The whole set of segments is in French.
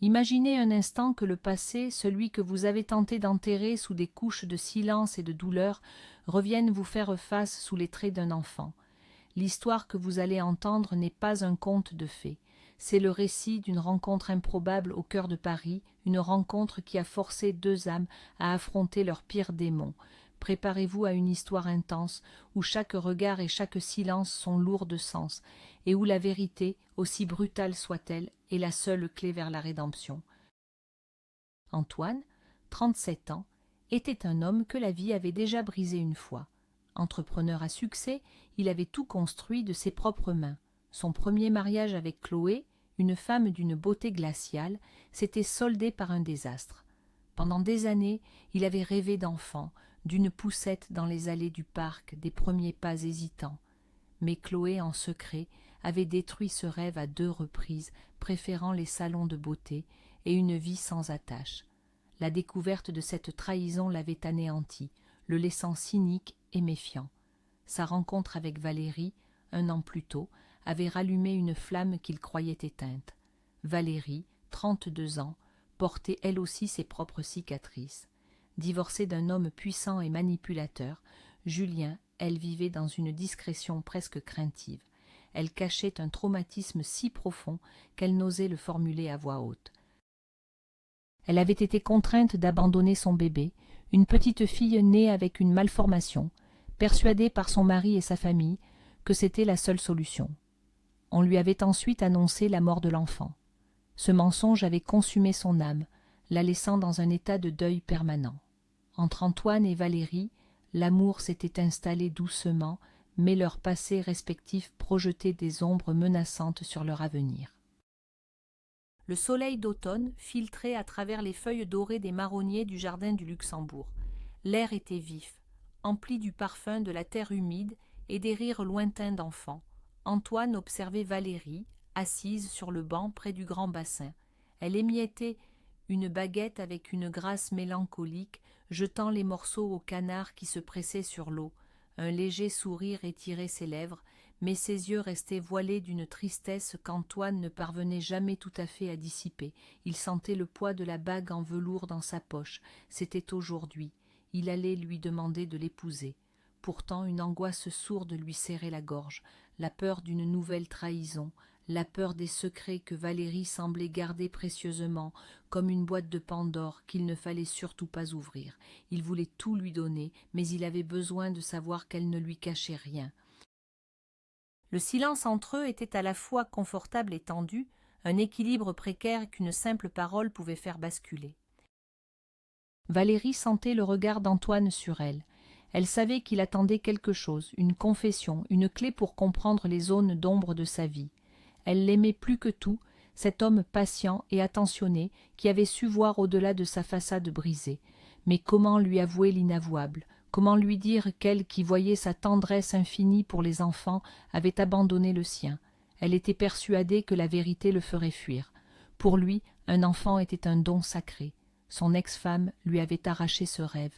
Imaginez un instant que le passé, celui que vous avez tenté d'enterrer sous des couches de silence et de douleur, revienne vous faire face sous les traits d'un enfant. L'histoire que vous allez entendre n'est pas un conte de fées. C'est le récit d'une rencontre improbable au cœur de Paris, une rencontre qui a forcé deux âmes à affronter leurs pires démons. Préparez-vous à une histoire intense, où chaque regard et chaque silence sont lourds de sens, et où la vérité, aussi brutale soit-elle, est la seule clé vers la rédemption. Antoine, 37 ans, était un homme que la vie avait déjà brisé une fois. Entrepreneur à succès, il avait tout construit de ses propres mains. Son premier mariage avec Chloé, une femme d'une beauté glaciale, s'était soldé par un désastre. Pendant des années, il avait rêvé d'enfants, d'une poussette dans les allées du parc, des premiers pas hésitants. Mais Chloé, en secret, avait détruit ce rêve à 2 reprises, préférant les salons de beauté et une vie sans attache. La découverte de cette trahison l'avait anéanti, le laissant cynique et méfiant. Sa rencontre avec Valérie, 1 an plus tôt, avait rallumé une flamme qu'il croyait éteinte. Valérie, 32 ans, portait elle aussi ses propres cicatrices. Divorcée d'un homme puissant et manipulateur, Julien, elle vivait dans une discrétion presque craintive. Elle cachait un traumatisme si profond qu'elle n'osait le formuler à voix haute. Elle avait été contrainte d'abandonner son bébé, une petite fille née avec une malformation, persuadée par son mari et sa famille que c'était la seule solution. On lui avait ensuite annoncé la mort de l'enfant. Ce mensonge avait consumé son âme, la laissant dans un état de deuil permanent. Entre Antoine et Valérie, l'amour s'était installé doucement, mais leurs passés respectifs projetaient des ombres menaçantes sur leur avenir. Le soleil d'automne filtrait à travers les feuilles dorées des marronniers du jardin du Luxembourg. L'air était vif, empli du parfum de la terre humide et des rires lointains d'enfants. Antoine observait Valérie, assise sur le banc près du grand bassin. Elle émiettait une baguette avec une grâce mélancolique, jetant les morceaux au canard qui se pressait sur l'eau. Un léger sourire étirait ses lèvres, mais ses yeux restaient voilés d'une tristesse qu'Antoine ne parvenait jamais tout à fait à dissiper. Il sentait le poids de la bague en velours dans sa poche. C'était aujourd'hui. Il allait lui demander de l'épouser. Pourtant, une angoisse sourde lui serrait la gorge, la peur d'une nouvelle trahison, la peur des secrets que Valérie semblait garder précieusement, comme une boîte de Pandore qu'il ne fallait surtout pas ouvrir. Il voulait tout lui donner, mais il avait besoin de savoir qu'elle ne lui cachait rien. Le silence entre eux était à la fois confortable et tendu, un équilibre précaire qu'une simple parole pouvait faire basculer. Valérie sentait le regard d'Antoine sur elle. Elle savait qu'il attendait quelque chose, une confession, une clé pour comprendre les zones d'ombre de sa vie. Elle l'aimait plus que tout, cet homme patient et attentionné qui avait su voir au-delà de sa façade brisée. Mais comment lui avouer l'inavouable? Comment lui dire qu'elle, qui voyait sa tendresse infinie pour les enfants, avait abandonné le sien? Elle était persuadée que la vérité le ferait fuir. Pour lui, un enfant était un don sacré. Son ex-femme lui avait arraché ce rêve.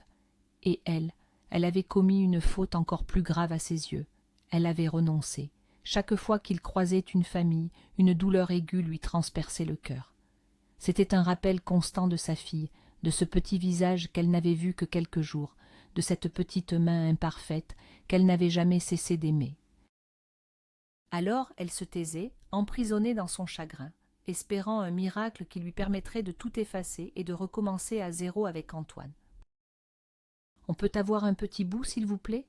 Et elle avait commis une faute encore plus grave à ses yeux. Elle avait renoncé. Chaque fois qu'il croisait une famille, une douleur aiguë lui transperçait le cœur. C'était un rappel constant de sa fille, de ce petit visage qu'elle n'avait vu que quelques jours, de cette petite main imparfaite qu'elle n'avait jamais cessé d'aimer. Alors elle se taisait, emprisonnée dans son chagrin, espérant un miracle qui lui permettrait de tout effacer et de recommencer à zéro avec Antoine. « On peut avoir un petit bout, s'il vous plaît ?»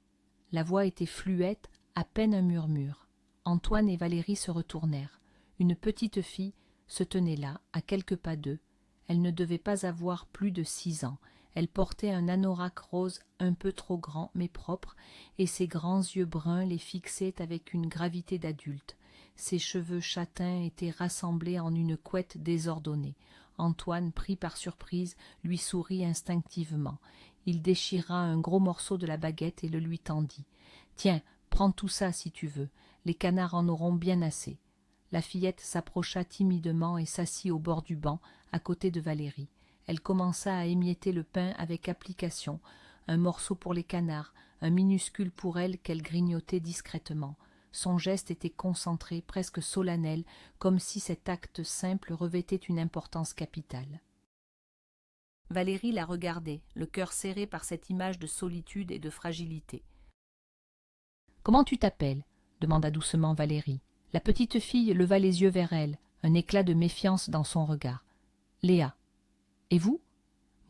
La voix était fluette, à peine un murmure. Antoine et Valérie se retournèrent. Une petite fille se tenait là, à quelques pas d'eux. Elle ne devait pas avoir plus de 6 ans. Elle portait un anorak rose un peu trop grand mais propre, et ses grands yeux bruns les fixaient avec une gravité d'adulte. Ses cheveux châtains étaient rassemblés en une couette désordonnée. Antoine, pris par surprise, lui sourit instinctivement. Il déchira un gros morceau de la baguette et le lui tendit. « Tiens, prends tout ça si tu veux. Les canards en auront bien assez. » La fillette s'approcha timidement et s'assit au bord du banc, à côté de Valérie. Elle commença à émietter le pain avec application, un morceau pour les canards, un minuscule pour elle qu'elle grignotait discrètement. Son geste était concentré, presque solennel, comme si cet acte simple revêtait une importance capitale. Valérie la regardait, le cœur serré par cette image de solitude et de fragilité. « Comment tu t'appelles » demanda doucement Valérie. La petite fille leva les yeux vers elle, un éclat de méfiance dans son regard. « Léa. Et vous ?»«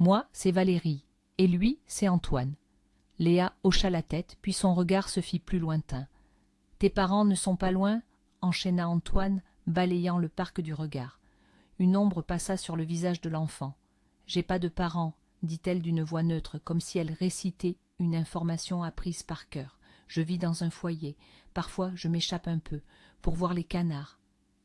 Moi, c'est Valérie, et lui, c'est Antoine. » Léa hocha la tête, puis son regard se fit plus lointain. « Tes parents ne sont pas loin ?» enchaîna Antoine, balayant le parc du regard. Une ombre passa sur le visage de l'enfant. « J'ai pas de parents, » dit-elle d'une voix neutre, comme si elle récitait une information apprise par cœur. « Je vis dans un foyer. Parfois, je m'échappe un peu, pour voir les canards. »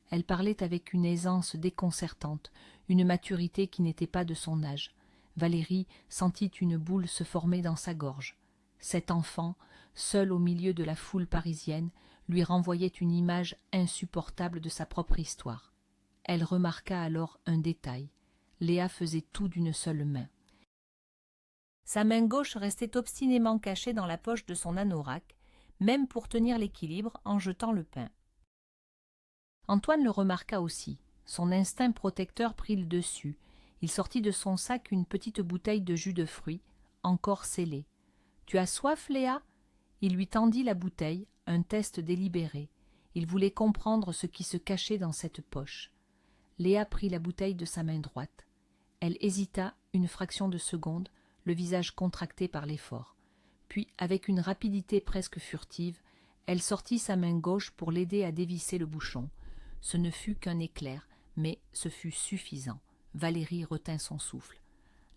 Elle parlait avec une aisance déconcertante, une maturité qui n'était pas de son âge. Valérie sentit une boule se former dans sa gorge. Cet enfant, seul au milieu de la foule parisienne, lui renvoyait une image insupportable de sa propre histoire. Elle remarqua alors un détail. Léa faisait tout d'une seule main. Sa main gauche restait obstinément cachée dans la poche de son anorak, même pour tenir l'équilibre en jetant le pain. Antoine le remarqua aussi. Son instinct protecteur prit le dessus. Il sortit de son sac une petite bouteille de jus de fruits, encore scellée. « Tu as soif, Léa ?» Il lui tendit la bouteille, un test délibéré. Il voulait comprendre ce qui se cachait dans cette poche. Léa prit la bouteille de sa main droite. Elle hésita une fraction de seconde, le visage contracté par l'effort. Puis, avec une rapidité presque furtive, elle sortit sa main gauche pour l'aider à dévisser le bouchon. Ce ne fut qu'un éclair, mais ce fut suffisant. Valérie retint son souffle.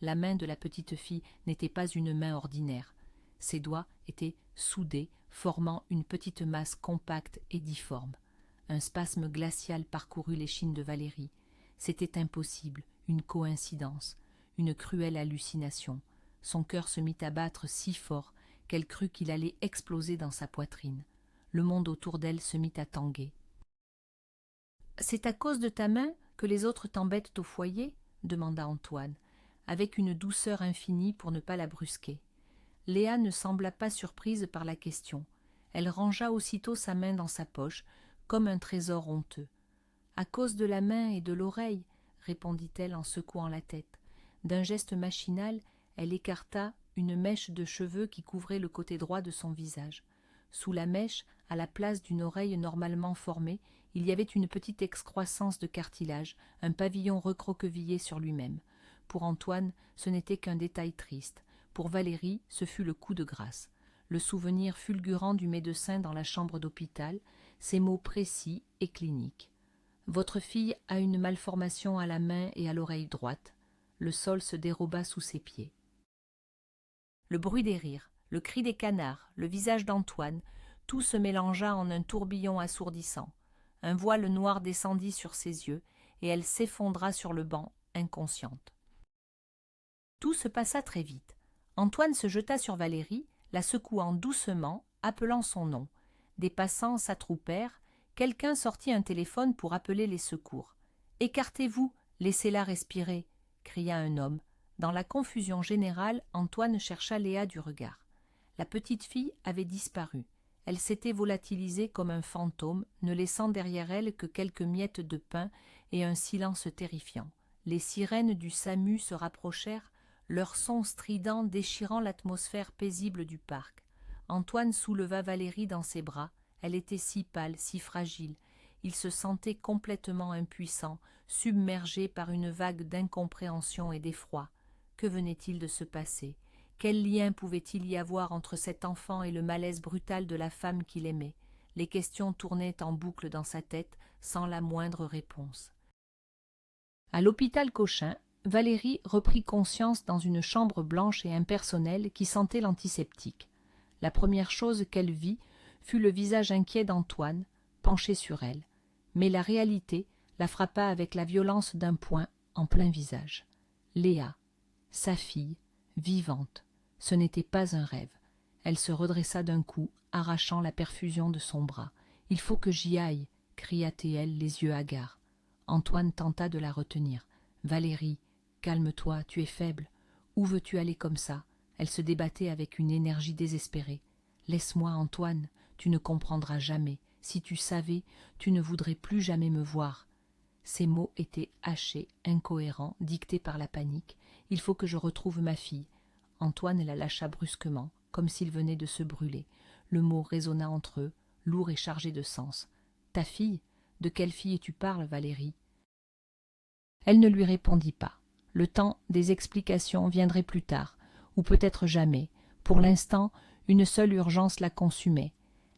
La main de la petite fille n'était pas une main ordinaire. Ses doigts étaient soudés, formant une petite masse compacte et difforme. Un spasme glacial parcourut l'échine de Valérie. C'était impossible, une coïncidence, une cruelle hallucination. Son cœur se mit à battre si fort qu'elle crut qu'il allait exploser dans sa poitrine. Le monde autour d'elle se mit à tanguer. « C'est à cause de ta main que les autres t'embêtent au foyer ?» demanda Antoine, avec une douceur infinie pour ne pas la brusquer. Léa ne sembla pas surprise par la question. Elle rangea aussitôt sa main dans sa poche, comme un trésor honteux. « À cause de la main et de l'oreille, » répondit-elle en secouant la tête. D'un geste machinal, elle écarta une mèche de cheveux qui couvrait le côté droit de son visage. Sous la mèche, à la place d'une oreille normalement formée, il y avait une petite excroissance de cartilage, un pavillon recroquevillé sur lui-même. Pour Antoine, ce n'était qu'un détail triste. Pour Valérie, ce fut le coup de grâce. Le souvenir fulgurant du médecin dans la chambre d'hôpital, ces mots précis et cliniques. « Votre fille a une malformation à la main et à l'oreille droite. » Le sol se déroba sous ses pieds. Le bruit des rires, le cri des canards, le visage d'Antoine, tout se mélangea en un tourbillon assourdissant. Un voile noir descendit sur ses yeux, et elle s'effondra sur le banc, inconsciente. Tout se passa très vite. Antoine se jeta sur Valérie, la secouant doucement, appelant son nom. Des passants s'attroupèrent, quelqu'un sortit un téléphone pour appeler les secours. « Écartez-vous, laissez-la respirer !» cria un homme. Dans la confusion générale, Antoine chercha Léa du regard. La petite fille avait disparu. Elle s'était volatilisée comme un fantôme, ne laissant derrière elle que quelques miettes de pain et un silence terrifiant. Les sirènes du SAMU se rapprochèrent, leurs sons stridents déchirant l'atmosphère paisible du parc. Antoine souleva Valérie dans ses bras. Elle était si pâle, si fragile. Il se sentait complètement impuissant, submergé par une vague d'incompréhension et d'effroi. Que venait-il de se passer ? Quel lien pouvait-il y avoir entre cet enfant et le malaise brutal de la femme qu'il aimait ? Les questions tournaient en boucle dans sa tête, sans la moindre réponse. À l'hôpital Cochin, Valérie reprit conscience dans une chambre blanche et impersonnelle qui sentait l'antiseptique. La première chose qu'elle vit fut le visage inquiet d'Antoine, penché sur elle. Mais la réalité la frappa avec la violence d'un poing en plein visage. Léa, sa fille, vivante. Ce n'était pas un rêve. Elle se redressa d'un coup, arrachant la perfusion de son bras. « Il faut que j'y aille !» cria-t-elle, les yeux hagards. Antoine tenta de la retenir. « Valérie, calme-toi, tu es faible. Où veux-tu aller comme ça ?» Elle se débattait avec une énergie désespérée. « Laisse-moi, Antoine, tu ne comprendras jamais. Si tu savais, tu ne voudrais plus jamais me voir. » Ces mots étaient hachés, incohérents, dictés par la panique. « Il faut que je retrouve ma fille. » Antoine la lâcha brusquement, comme s'il venait de se brûler. Le mot résonna entre eux, lourd et chargé de sens. « Ta fille ? De quelle fille tu parles, Valérie ?» Elle ne lui répondit pas. Le temps des explications viendrait plus tard, ou peut-être jamais. Pour l'instant, une seule urgence la consumait.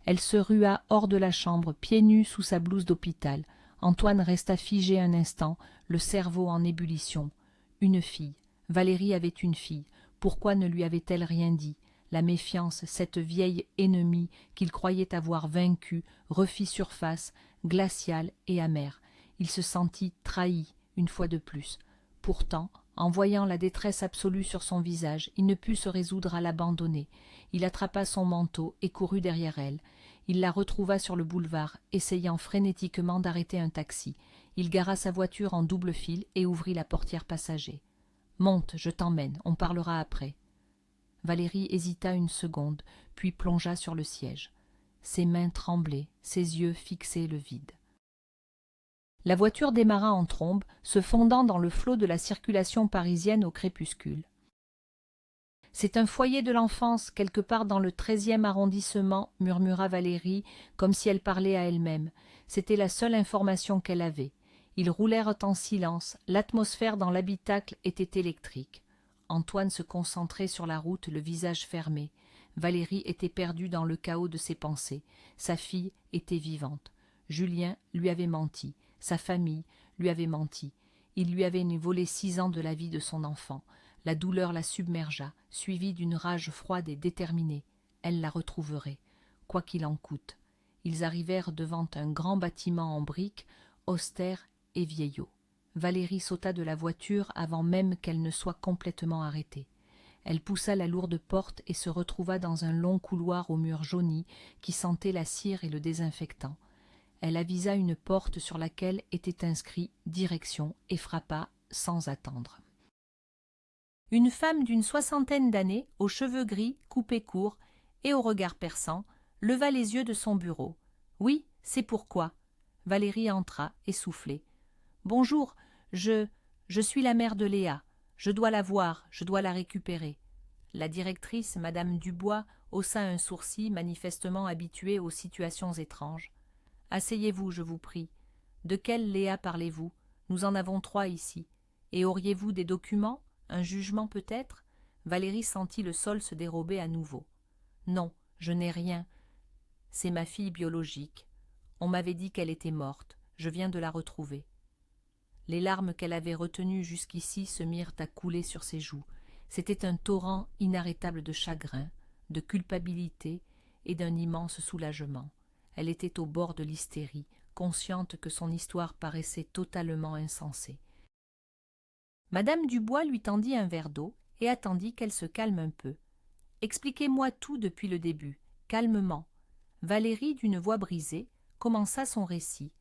Elle se rua hors de la chambre, pieds nus sous sa blouse d'hôpital. Antoine resta figé un instant, le cerveau en ébullition. Une fille. Valérie avait une fille. Pourquoi ne lui avait-elle rien dit? La méfiance, cette vieille ennemie qu'il croyait avoir vaincue, refit surface, glaciale et amère. Il se sentit trahi, une fois de plus. Pourtant, en voyant la détresse absolue sur son visage, il ne put se résoudre à l'abandonner. Il attrapa son manteau et courut derrière elle. Il la retrouva sur le boulevard, essayant frénétiquement d'arrêter un taxi. Il gara sa voiture en double file et ouvrit la portière passager. « Monte, je t'emmène, on parlera après. » Valérie hésita une seconde, puis plongea sur le siège. Ses mains tremblaient, ses yeux fixaient le vide. La voiture démarra en trombe, se fondant dans le flot de la circulation parisienne au crépuscule. « C'est un foyer de l'enfance, quelque part dans le 13e arrondissement, » murmura Valérie, comme si elle parlait à elle-même. C'était la seule information qu'elle avait. Ils roulèrent en silence, l'atmosphère dans l'habitacle était électrique. Antoine se concentrait sur la route, le visage fermé. Valérie était perdue dans le chaos de ses pensées. Sa fille était vivante. Julien lui avait menti. Sa famille lui avait menti. Il lui avait volé 6 ans de la vie de son enfant. La douleur la submergea, suivie d'une rage froide et déterminée. Elle la retrouverait, quoi qu'il en coûte. Ils arrivèrent devant un grand bâtiment en briques, austère et vieillot. Valérie sauta de la voiture avant même qu'elle ne soit complètement arrêtée. Elle poussa la lourde porte et se retrouva dans un long couloir aux murs jaunis qui sentait la cire et le désinfectant. Elle avisa une porte sur laquelle était inscrit « Direction » et frappa sans attendre. Une femme d'une 60aine d'années, aux cheveux gris, coupés courts et au regard perçant, leva les yeux de son bureau. « Oui, c'est pourquoi. » Valérie entra, essoufflée. « Bonjour, je suis la mère de Léa. Je dois la voir, je dois la récupérer. » La directrice, Madame Dubois, haussa un sourcil, manifestement habituée aux situations étranges. « Asseyez-vous, je vous prie. De quelle Léa parlez-vous? Nous en avons 3 ici. Et auriez-vous des documents? Un jugement peut-être ?» Valérie sentit le sol se dérober à nouveau. « Non, je n'ai rien. C'est ma fille biologique. On m'avait dit qu'elle était morte. Je viens de la retrouver. » Les larmes qu'elle avait retenues jusqu'ici se mirent à couler sur ses joues. C'était un torrent inarrêtable de chagrin, de culpabilité et d'un immense soulagement. Elle était au bord de l'hystérie, consciente que son histoire paraissait totalement insensée. Madame Dubois lui tendit un verre d'eau et attendit qu'elle se calme un peu. « Expliquez-moi tout depuis le début, calmement. » Valérie, d'une voix brisée, commença son récit.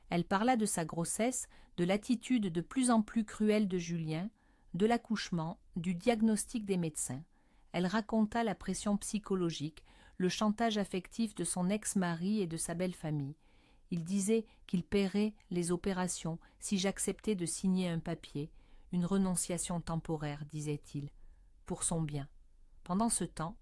Elle parla de sa grossesse, de l'attitude de plus en plus cruelle de Julien, de l'accouchement, du diagnostic des médecins. Elle raconta la pression psychologique, le chantage affectif de son ex-mari et de sa belle-famille. Il disait qu'il paierait les opérations si j'acceptais de signer un papier, une renonciation temporaire, disait-il, pour son bien. Pendant ce temps,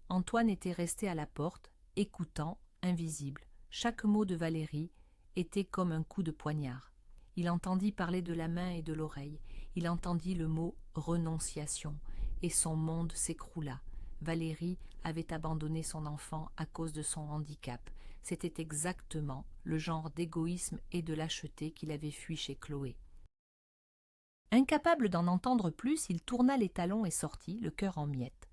Antoine était resté à la porte, écoutant, invisible. Chaque mot de Valérie était comme un coup de poignard. Il entendit parler de la main et de l'oreille. Il entendit le mot « renonciation » et son monde s'écroula. Valérie avait abandonné son enfant à cause de son handicap. C'était exactement le genre d'égoïsme et de lâcheté qu'il avait fui chez Chloé. Incapable d'en entendre plus, il tourna les talons et sortit, le cœur en miettes.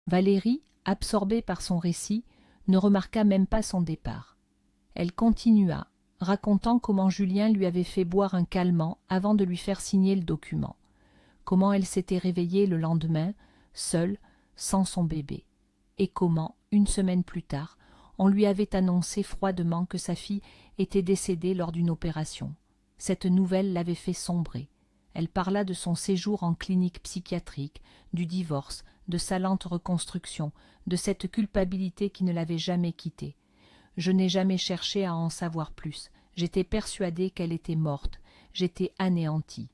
Valérie, absorbée par son récit, ne remarqua même pas son départ. Elle continua, racontant comment Julien lui avait fait boire un calmant avant de lui faire signer le document, comment elle s'était réveillée le lendemain, seule, sans son bébé, et comment, une semaine plus tard, on lui avait annoncé froidement que sa fille était décédée lors d'une opération. Cette nouvelle l'avait fait sombrer. Elle parla de son séjour en clinique psychiatrique, du divorce, de sa lente reconstruction, de cette culpabilité qui ne l'avait jamais quittée. Je n'ai jamais cherché à en savoir plus. J'étais persuadée qu'elle était morte. J'étais anéantie.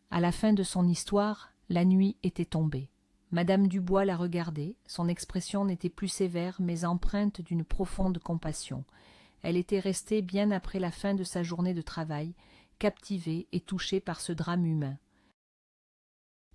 À la fin de son histoire, la nuit était tombée. Madame Dubois la regardait. Son expression n'était plus sévère, mais empreinte d'une profonde compassion. Elle était restée bien après la fin de sa journée de travail, captivée et touchée par ce drame humain.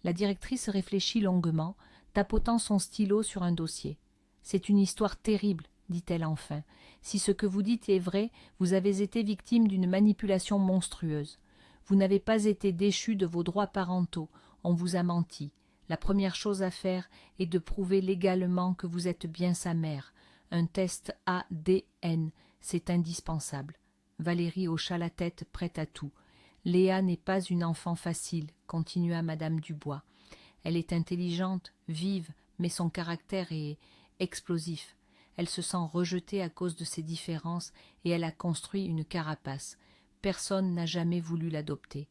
La directrice réfléchit longuement, tapotant son stylo sur un dossier. « C'est une histoire terrible, dit-elle enfin. Si ce que vous dites est vrai, vous avez été victime d'une manipulation monstrueuse. Vous n'avez pas été déchu de vos droits parentaux, on vous a menti. La première chose à faire est de prouver légalement que vous êtes bien sa mère. Un test ADN, c'est indispensable. » Valérie hocha la tête, prête à tout. « Léa n'est pas une enfant facile, » continua madame Dubois. « Elle est intelligente, vive, mais son caractère est explosif. Elle se sent rejetée à cause de ses différences et elle a construit une carapace. Personne n'a jamais voulu l'adopter. »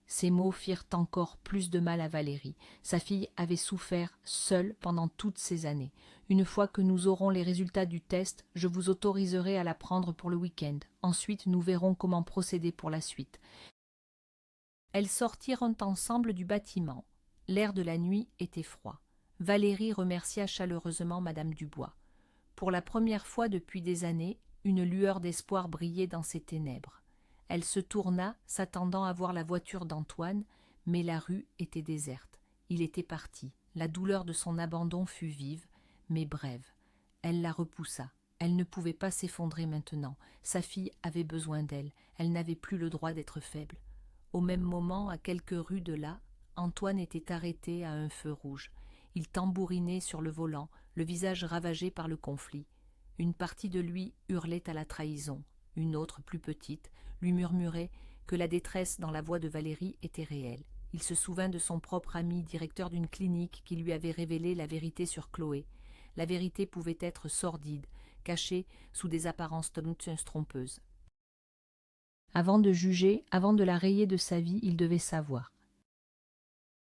Ces mots firent encore plus de mal à Valérie. Sa fille avait souffert seule pendant toutes ces années. « Une fois que nous aurons les résultats du test, je vous autoriserai à la prendre pour le week-end. Ensuite, nous verrons comment procéder pour la suite. » Elles sortirent ensemble du bâtiment. L'air de la nuit était froid. Valérie remercia chaleureusement madame Dubois. Pour la première fois depuis des années, une lueur d'espoir brillait dans ces ténèbres. Elle se tourna, s'attendant à voir la voiture d'Antoine, mais la rue était déserte. Il était parti. La douleur de son abandon fut vive, mais brève. Elle la repoussa. Elle ne pouvait pas s'effondrer maintenant. Sa fille avait besoin d'elle. Elle n'avait plus le droit d'être faible. Au même moment, à quelques rues de là, Antoine était arrêté à un feu rouge. Il tambourinait sur le volant, le visage ravagé par le conflit. Une partie de lui hurlait à la trahison. Une autre, plus petite, lui murmurait que la détresse dans la voix de Valérie était réelle. Il se souvint de son propre ami, directeur d'une clinique, qui lui avait révélé la vérité sur Chloé. La vérité pouvait être sordide, cachée sous des apparences trompeuses. Avant de juger, avant de la rayer de sa vie, il devait savoir.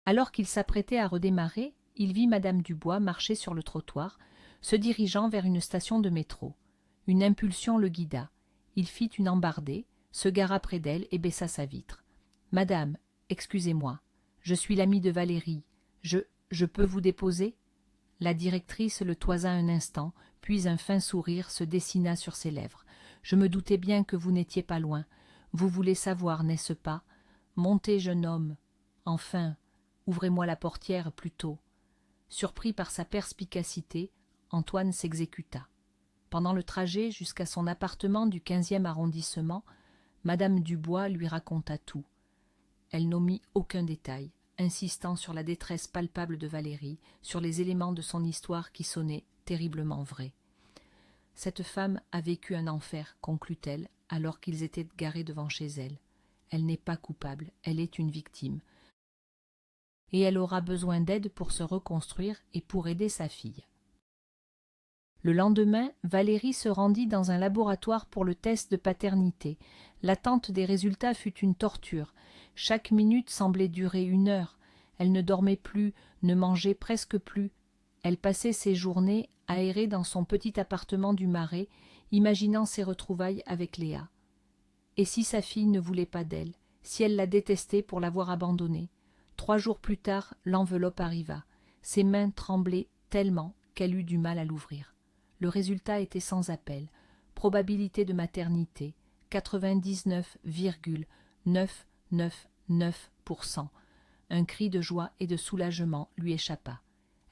Alors qu'il s'apprêtait à redémarrer, il vit madame Dubois marcher sur le trottoir, se dirigeant vers une station de métro. Une impulsion le guida. Il fit une embardée, se gara près d'elle et baissa sa vitre. « Madame, excusez-moi, je suis l'amie de Valérie. Je peux vous déposer ?» La directrice le toisa un instant, puis un fin sourire se dessina sur ses lèvres. « Je me doutais bien que vous n'étiez pas loin. Vous voulez savoir, n'est-ce pas? Montez, jeune homme. Enfin, ouvrez-moi la portière plutôt. » Surpris par sa perspicacité, Antoine s'exécuta. Pendant le trajet jusqu'à son appartement du 15e arrondissement, madame Dubois lui raconta tout. Elle n'omit aucun détail, insistant sur la détresse palpable de Valérie, sur les éléments de son histoire qui sonnaient terriblement vrais. « Cette femme a vécu un enfer, conclut-elle, alors qu'ils étaient garés devant chez elle. Elle n'est pas coupable, elle est une victime. Et elle aura besoin d'aide pour se reconstruire et pour aider sa fille. » Le lendemain, Valérie se rendit dans un laboratoire pour le test de paternité. L'attente des résultats fut une torture. Chaque minute semblait durer 1 heure. Elle ne dormait plus, ne mangeait presque plus. Elle passait ses journées aérée dans son petit appartement du Marais, imaginant ses retrouvailles avec Léa. Et si sa fille ne voulait pas d'elle, si elle la détestait pour l'avoir abandonnée? 3 jours plus tard, l'enveloppe arriva. Ses mains tremblaient tellement qu'elle eut du mal à l'ouvrir. Le résultat était sans appel. Probabilité de maternité, 99,999%. Un cri de joie et de soulagement lui échappa.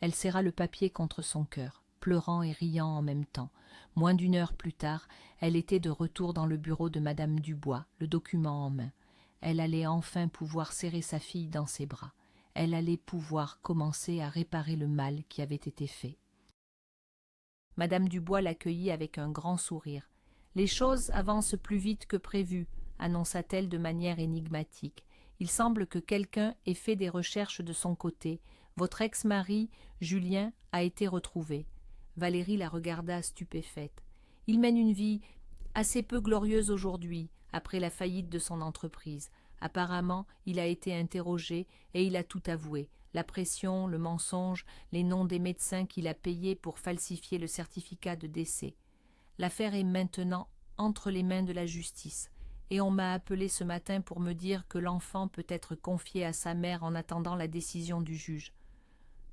Elle serra le papier contre son cœur, pleurant et riant en même temps. Moins d'1 heure plus tard, elle était de retour dans le bureau de madame Dubois, le document en main. Elle allait enfin pouvoir serrer sa fille dans ses bras. Elle allait pouvoir commencer à réparer le mal qui avait été fait. Madame Dubois l'accueillit avec un grand sourire. « Les choses avancent plus vite que prévu, » annonça-t-elle de manière énigmatique. « Il semble que quelqu'un ait fait des recherches de son côté. Votre ex-mari, Julien, a été retrouvé. » Valérie la regarda stupéfaite. « Il mène une vie assez peu glorieuse aujourd'hui, après la faillite de son entreprise. Apparemment, il a été interrogé et il a tout avoué. La pression, le mensonge, les noms des médecins qu'il a payés pour falsifier le certificat de décès. » L'affaire est maintenant entre les mains de la justice, et on m'a appelé ce matin pour me dire que l'enfant peut être confié à sa mère en attendant la décision du juge. »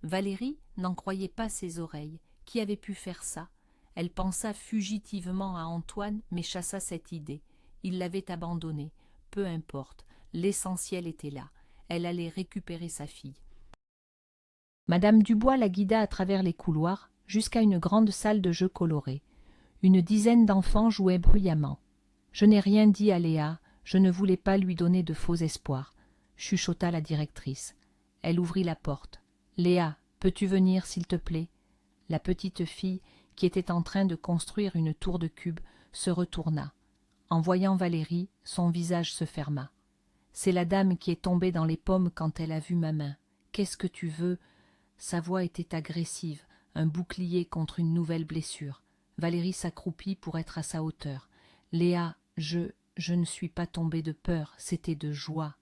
Valérie n'en croyait pas ses oreilles. Qui avait pu faire ça? Elle pensa fugitivement à Antoine, mais chassa cette idée. Il l'avait abandonnée. Peu importe, l'essentiel était là. Elle allait récupérer sa fille. Madame Dubois la guida à travers les couloirs jusqu'à une grande salle de jeux colorés. Une dizaine d'enfants jouaient bruyamment. « Je n'ai rien dit à Léa, je ne voulais pas lui donner de faux espoirs, » chuchota la directrice. Elle ouvrit la porte. « Léa, peux-tu venir, s'il te plaît ?» La petite fille, qui était en train de construire une tour de cubes, se retourna. En voyant Valérie, son visage se ferma. « C'est la dame qui est tombée dans les pommes quand elle a vu ma main. Qu'est-ce que tu veux ?» Sa voix était agressive, un bouclier contre une nouvelle blessure. Valérie s'accroupit pour être à sa hauteur. « Léa, je ne suis pas tombée de peur, c'était de joie. »«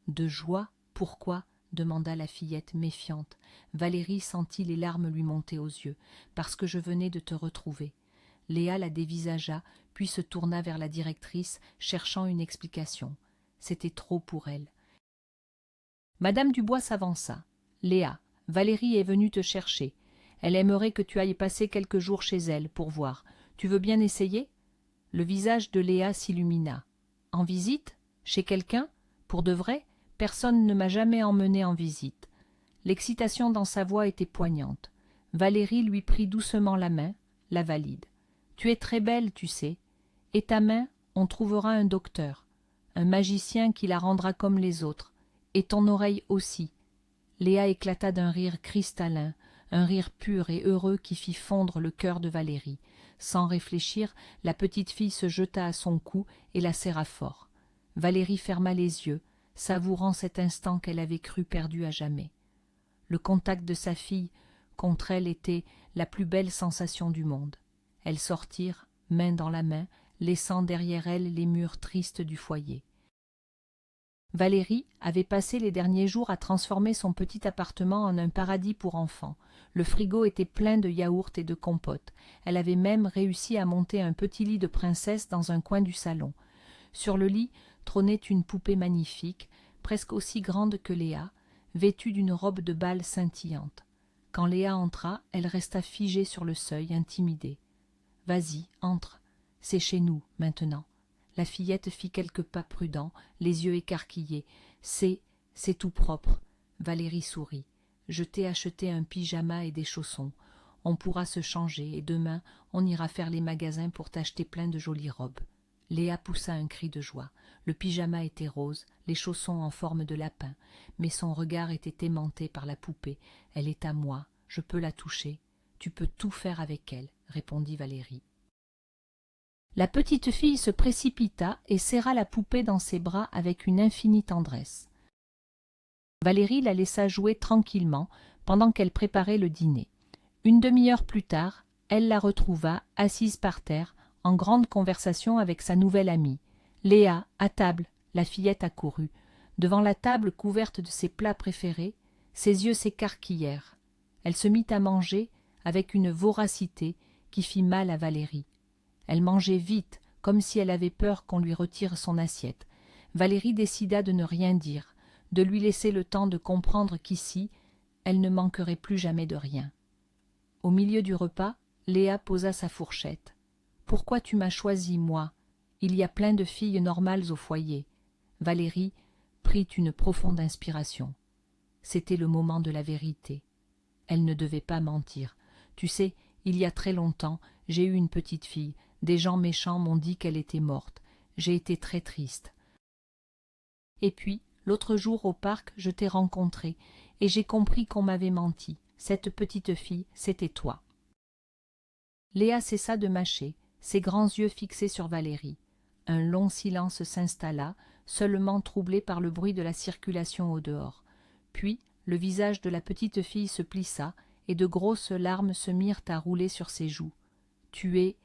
De joie? Pourquoi ?» demanda la fillette méfiante. Valérie sentit les larmes lui monter aux yeux. « Parce que je venais de te retrouver. » Léa la dévisagea, puis se tourna vers la directrice, cherchant une explication. C'était trop pour elle. Madame Dubois s'avança. « Léa, Valérie est venue te chercher. Elle aimerait que tu ailles passer quelques jours chez elle pour voir. Tu veux bien essayer ?» Le visage de Léa s'illumina. « En visite? Chez quelqu'un? Pour de vrai? Personne ne m'a jamais emmenée en visite. » L'excitation dans sa voix était poignante. Valérie lui prit doucement la main, la valide. « Tu es très belle, tu sais. Et ta main, on trouvera un docteur, un magicien qui la rendra comme les autres. Et ton oreille aussi. » Léa éclata d'un rire cristallin, un rire pur et heureux qui fit fondre le cœur de Valérie. Sans réfléchir, la petite fille se jeta à son cou et la serra fort. Valérie ferma les yeux, savourant cet instant qu'elle avait cru perdu à jamais. Le contact de sa fille contre elle était la plus belle sensation du monde. Elles sortirent, main dans la main, laissant derrière elles les murs tristes du foyer. Valérie avait passé les derniers jours à transformer son petit appartement en un paradis pour enfants. Le frigo était plein de yaourts et de compotes. Elle avait même réussi à monter un petit lit de princesse dans un coin du salon. Sur le lit trônait une poupée magnifique, presque aussi grande que Léa, vêtue d'une robe de bal scintillante. Quand Léa entra, elle resta figée sur le seuil, intimidée. « Vas-y, entre. C'est chez nous, maintenant. » La fillette fit quelques pas prudents, les yeux écarquillés. « C'est tout propre. » Valérie sourit. « Je t'ai acheté un pyjama et des chaussons. On pourra se changer et demain, on ira faire les magasins pour t'acheter plein de jolies robes. » Léa poussa un cri de joie. Le pyjama était rose, les chaussons en forme de lapin, mais son regard était aimanté par la poupée. « Elle est à moi, je peux la toucher. Tu peux tout faire avec elle, » répondit Valérie. La petite fille se précipita et serra la poupée dans ses bras avec une infinie tendresse. Valérie la laissa jouer tranquillement pendant qu'elle préparait le dîner. Une demi-heure plus tard, elle la retrouva assise par terre, en grande conversation avec sa nouvelle amie. « Léa, à table !» La fillette accourut. Devant la table couverte de ses plats préférés, ses yeux s'écarquillèrent. Elle se mit à manger avec une voracité qui fit mal à Valérie. Elle mangeait vite, comme si elle avait peur qu'on lui retire son assiette. Valérie décida de ne rien dire, de lui laisser le temps de comprendre qu'ici, elle ne manquerait plus jamais de rien. Au milieu du repas, Léa posa sa fourchette. « Pourquoi tu m'as choisi, moi? Il y a plein de filles normales au foyer. » Valérie prit une profonde inspiration. C'était le moment de la vérité. Elle ne devait pas mentir. « Tu sais, il y a très longtemps, j'ai eu une petite fille. Des gens méchants m'ont dit qu'elle était morte. J'ai été très triste. Et puis, l'autre jour au parc, je t'ai rencontré, et j'ai compris qu'on m'avait menti. Cette petite fille, c'était toi. » Léa cessa de mâcher, ses grands yeux fixés sur Valérie. Un long silence s'installa, seulement troublé par le bruit de la circulation au dehors. Puis, le visage de la petite fille se plissa, et de grosses larmes se mirent à rouler sur ses joues. « Tu es... »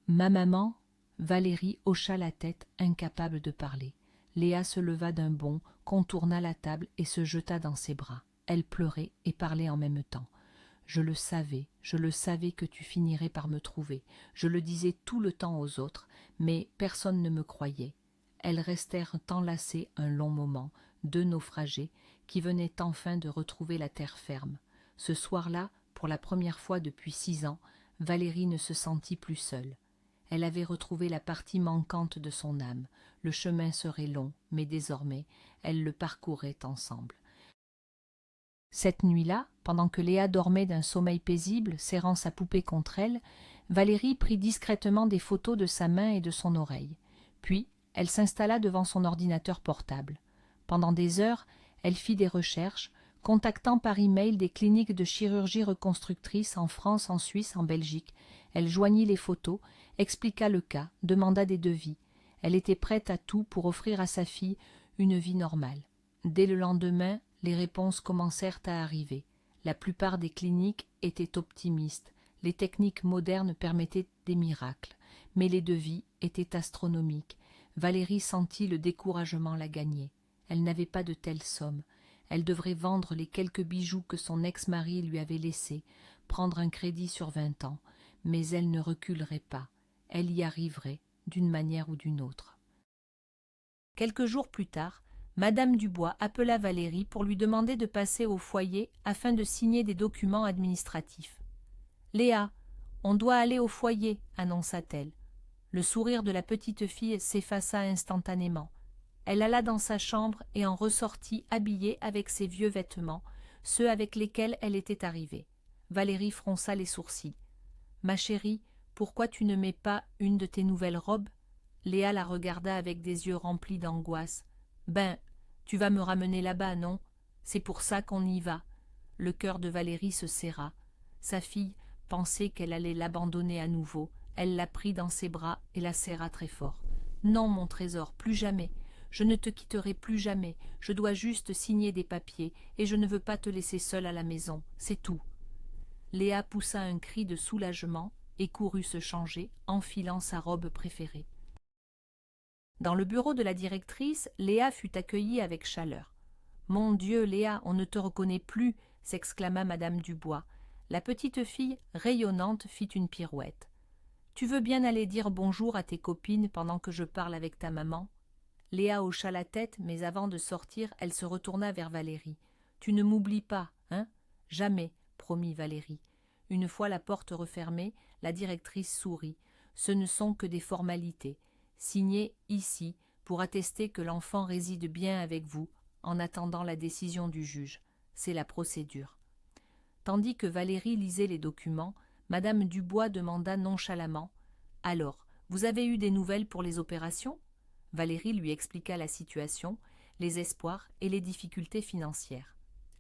« Ma maman ?» Valérie hocha la tête, incapable de parler. Léa se leva d'un bond, contourna la table et se jeta dans ses bras. Elle pleurait et parlait en même temps. « Je le savais que tu finirais par me trouver. Je le disais tout le temps aux autres, mais personne ne me croyait. » Elles restèrent enlacées un long moment, deux naufragés, qui venaient enfin de retrouver la terre ferme. Ce soir-là, pour la première fois depuis 6 ans, Valérie ne se sentit plus seule. Elle avait retrouvé la partie manquante de son âme. Le chemin serait long, mais désormais, elles le parcouraient ensemble. Cette nuit-là, pendant que Léa dormait d'un sommeil paisible, serrant sa poupée contre elle, Valérie prit discrètement des photos de sa main et de son oreille. Puis, elle s'installa devant son ordinateur portable. Pendant des heures, elle fit des recherches, contactant par email des cliniques de chirurgie reconstructrice en France, en Suisse, en Belgique. Elle joignit les photos, expliqua le cas, demanda des devis. Elle était prête à tout pour offrir à sa fille une vie normale. Dès le lendemain, les réponses commencèrent à arriver. La plupart des cliniques étaient optimistes. Les techniques modernes permettaient des miracles. Mais les devis étaient astronomiques. Valérie sentit le découragement la gagner. Elle n'avait pas de telle somme. Elle devrait vendre les quelques bijoux que son ex-mari lui avait laissés, prendre un crédit sur 20 ans. Mais elle ne reculerait pas. Elle y arriverait, d'une manière ou d'une autre. Quelques jours plus tard, Madame Dubois appela Valérie pour lui demander de passer au foyer afin de signer des documents administratifs. « Léa, on doit aller au foyer, » annonça-t-elle. Le sourire de la petite fille s'effaça instantanément. Elle alla dans sa chambre et en ressortit habillée avec ses vieux vêtements, ceux avec lesquels elle était arrivée. Valérie fronça les sourcils. « Ma chérie, pourquoi tu ne mets pas une de tes nouvelles robes ?» Léa la regarda avec des yeux remplis d'angoisse. « Ben, tu vas me ramener là-bas, non? C'est pour ça qu'on y va. » Le cœur de Valérie se serra. Sa fille pensait qu'elle allait l'abandonner à nouveau. Elle la prit dans ses bras et la serra très fort. « Non, mon trésor, plus jamais. Je ne te quitterai plus jamais. Je dois juste signer des papiers et je ne veux pas te laisser seule à la maison. C'est tout. » Léa poussa un cri de soulagement et courut se changer, enfilant sa robe préférée. Dans le bureau de la directrice, Léa fut accueillie avec chaleur. « Mon Dieu, Léa, on ne te reconnaît plus !» s'exclama Madame Dubois. La petite fille, rayonnante, fit une pirouette. « Tu veux bien aller dire bonjour à tes copines pendant que je parle avec ta maman ?» Léa hocha la tête, mais avant de sortir, elle se retourna vers Valérie. « Tu ne m'oublies pas, hein ? » ?»« Jamais, » promit Valérie. Une fois la porte refermée, la directrice sourit. « Ce ne sont que des formalités. Signez ici pour attester que l'enfant réside bien avec vous en attendant la décision du juge. C'est la procédure. » Tandis que Valérie lisait les documents, Madame Dubois demanda nonchalamment « Alors, vous avez eu des nouvelles pour les opérations ?» Valérie lui expliqua la situation, les espoirs et les difficultés financières.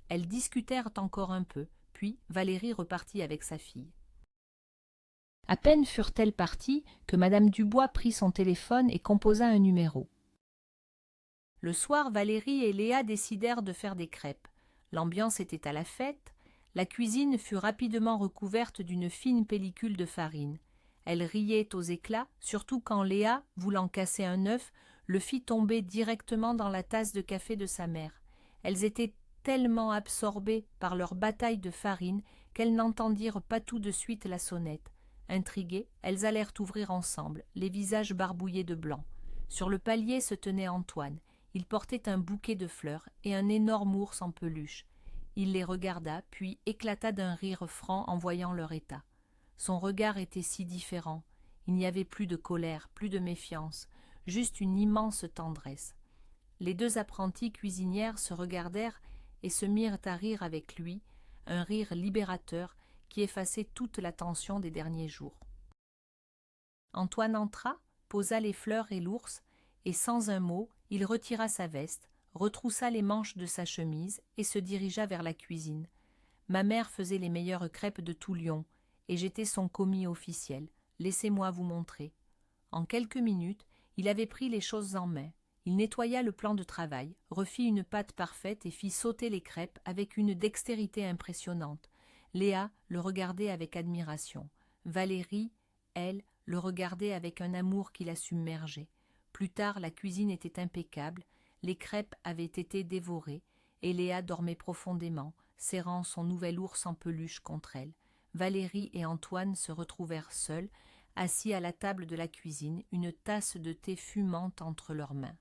Elles discutèrent encore un peu, puis Valérie repartit avec sa fille. À peine furent-elles parties que Madame Dubois prit son téléphone et composa un numéro. Le soir, Valérie et Léa décidèrent de faire des crêpes. L'ambiance était à la fête. La cuisine fut rapidement recouverte d'une fine pellicule de farine. Elle riait aux éclats, surtout quand Léa, voulant casser un œuf, le fit tomber directement dans la tasse de café de sa mère. Elles étaient tellement absorbées par leur bataille de farine qu'elles n'entendirent pas tout de suite la sonnette. Intriguées, elles allèrent ouvrir ensemble, les visages barbouillés de blanc. Sur le palier se tenait Antoine. Il portait un bouquet de fleurs et un énorme ours en peluche. Il les regarda, puis éclata d'un rire franc en voyant leur état. Son regard était si différent. Il n'y avait plus de colère, plus de méfiance, juste une immense tendresse. Les deux apprenties cuisinières se regardèrent et se mirent à rire avec lui, un rire libérateur qui effaçait toute la tension des derniers jours. Antoine entra, posa les fleurs et l'ours, et sans un mot, il retira sa veste, retroussa les manches de sa chemise et se dirigea vers la cuisine. Ma mère faisait les meilleures crêpes de tout Lyon, et j'étais son commis officiel. Laissez-moi vous montrer. En quelques minutes, il avait pris les choses en main. Il nettoya le plan de travail, refit une pâte parfaite et fit sauter les crêpes avec une dextérité impressionnante. Léa le regardait avec admiration. Valérie, elle, le regardait avec un amour qui la submergeait. Plus tard, la cuisine était impeccable, les crêpes avaient été dévorées, et Léa dormait profondément, serrant son nouvel ours en peluche contre elle. Valérie et Antoine se retrouvèrent seuls, assis à la table de la cuisine, une tasse de thé fumante entre leurs mains.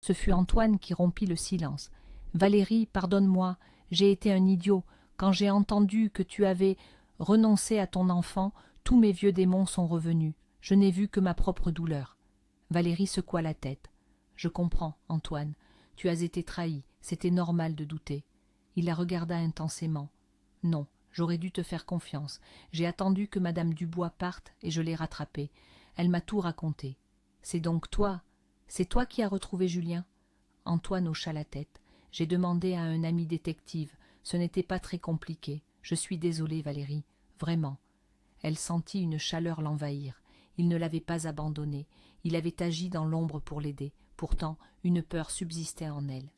Ce fut Antoine qui rompit le silence. « Valérie, pardonne-moi, j'ai été un idiot. Quand j'ai entendu que tu avais renoncé à ton enfant, tous mes vieux démons sont revenus. Je n'ai vu que ma propre douleur. » Valérie secoua la tête. « Je comprends, Antoine. Tu as été trahi. C'était normal de douter. » Il la regarda intensément. « Non, j'aurais dû te faire confiance. J'ai attendu que madame Dubois parte et je l'ai rattrapée. Elle m'a tout raconté. C'est donc toi. C'est toi qui as retrouvé Julien ?» Antoine hocha la tête. « J'ai demandé à un ami détective. Ce n'était pas très compliqué. Je suis désolée, Valérie. Vraiment. » Elle sentit une chaleur l'envahir. Il ne l'avait pas abandonnée. Il avait agi dans l'ombre pour l'aider. Pourtant, une peur subsistait en elle.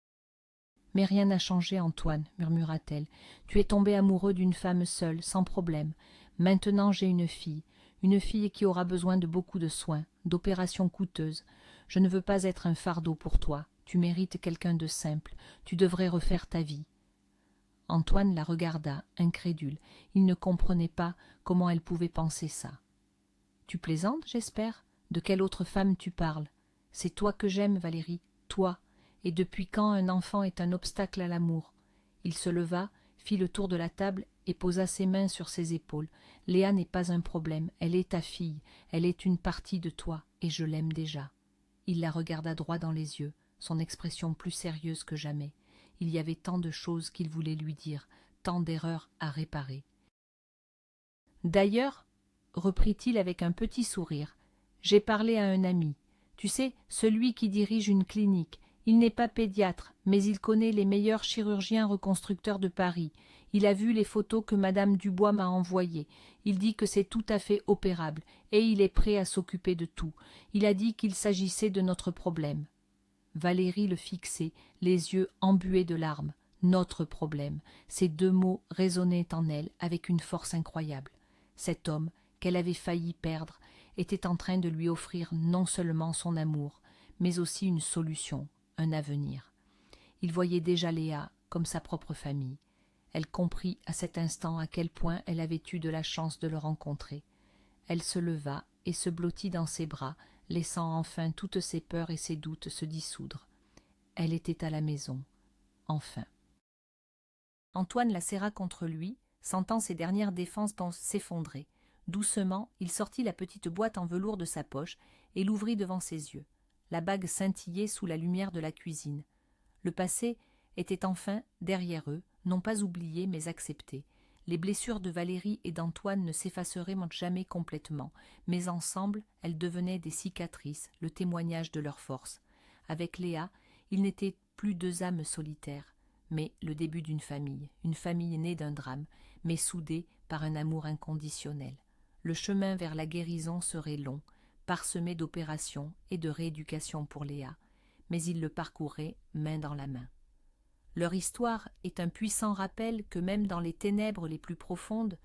« Mais rien n'a changé, Antoine, murmura-t-elle. Tu es tombé amoureux d'une femme seule, sans problème. Maintenant j'ai une fille qui aura besoin de beaucoup de soins, d'opérations coûteuses. Je ne veux pas être un fardeau pour toi. Tu mérites quelqu'un de simple. Tu devrais refaire ta vie. » Antoine la regarda, incrédule. Il ne comprenait pas comment elle pouvait penser ça. « Tu plaisantes, j'espère ? De quelle autre femme tu parles ? C'est toi que j'aime, Valérie, toi. Et depuis quand un enfant est un obstacle à l'amour ?» Il se leva, fit le tour de la table et posa ses mains sur ses épaules. « Léa n'est pas un problème, elle est ta fille, elle est une partie de toi, et je l'aime déjà. » Il la regarda droit dans les yeux, son expression plus sérieuse que jamais. Il y avait tant de choses qu'il voulait lui dire, tant d'erreurs à réparer. « D'ailleurs, reprit-il avec un petit sourire, j'ai parlé à un ami. Tu sais, celui qui dirige une clinique. Il n'est pas pédiatre, mais il connaît les meilleurs chirurgiens reconstructeurs de Paris. Il a vu les photos que madame Dubois m'a envoyées. Il dit que c'est tout à fait opérable, et il est prêt à s'occuper de tout. Il a dit qu'il s'agissait de notre problème. » Valérie le fixait, les yeux embués de larmes. « Notre problème !» Ces deux mots résonnaient en elle avec une force incroyable. Cet homme, qu'elle avait failli perdre, était en train de lui offrir non seulement son amour, mais aussi une solution, un avenir. Il voyait déjà Léa comme sa propre famille. Elle comprit à cet instant à quel point elle avait eu de la chance de le rencontrer. Elle se leva et se blottit dans ses bras, laissant enfin toutes ses peurs et ses doutes se dissoudre. Elle était à la maison, enfin. Antoine la serra contre lui, sentant ses dernières défenses s'effondrer. Doucement, il sortit la petite boîte en velours de sa poche et l'ouvrit devant ses yeux. La bague scintillait sous la lumière de la cuisine. Le passé était enfin derrière eux, non pas oublié mais accepté. Les blessures de Valérie et d'Antoine ne s'effaceraient jamais complètement, mais ensemble elles devenaient des cicatrices, le témoignage de leur force. Avec Léa, ils n'étaient plus deux âmes solitaires, mais le début d'une famille née d'un drame, mais soudée par un amour inconditionnel. Le chemin vers la guérison serait long, parsemé d'opérations et de rééducation pour Léa, mais ils le parcourraient main dans la main. Leur histoire est un puissant rappel que même dans les ténèbres les plus profondes,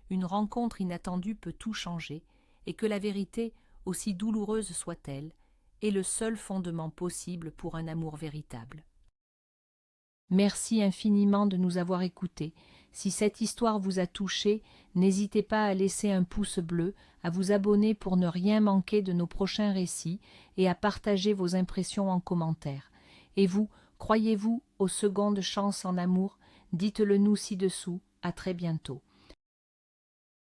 une rencontre inattendue peut tout changer et que la vérité, aussi douloureuse soit-elle, est le seul fondement possible pour un amour véritable. Merci infiniment de nous avoir écoutés. Si cette histoire vous a touché, n'hésitez pas à laisser un pouce bleu, à vous abonner pour ne rien manquer de nos prochains récits et à partager vos impressions en commentaire. Et vous, croyez-vous aux secondes chances en amour? Dites-le nous ci-dessous. À très bientôt.